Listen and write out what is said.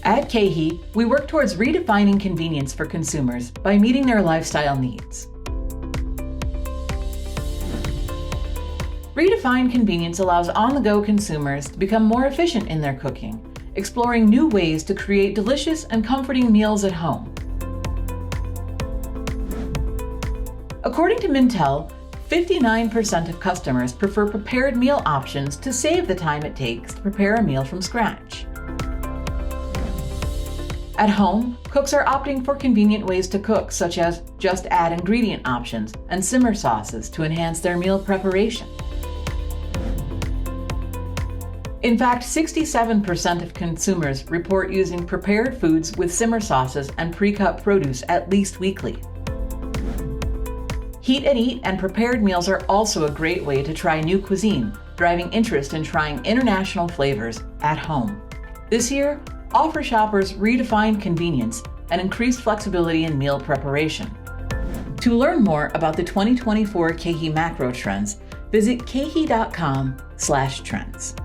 At KeHE, we work towards redefining convenience for consumers by meeting their lifestyle needs. Redefined convenience allows on-the-go consumers to become more efficient in their cooking, exploring new ways to create delicious and comforting meals at home. According to Mintel, 59% of customers prefer prepared meal options to save the time it takes to prepare a meal from scratch. At home, cooks are opting for convenient ways to cook, such as just add ingredient options and simmer sauces to enhance their meal preparation. In fact, 67% of consumers report using prepared foods with simmer sauces and pre-cut produce at least weekly. Heat and eat and prepared meals are also a great way to try new cuisine, driving interest in trying international flavors at home. This year, offer shoppers redefined convenience and increased flexibility in meal preparation. To learn more about the 2024 KeHE macro trends, visit kehe.com/trends.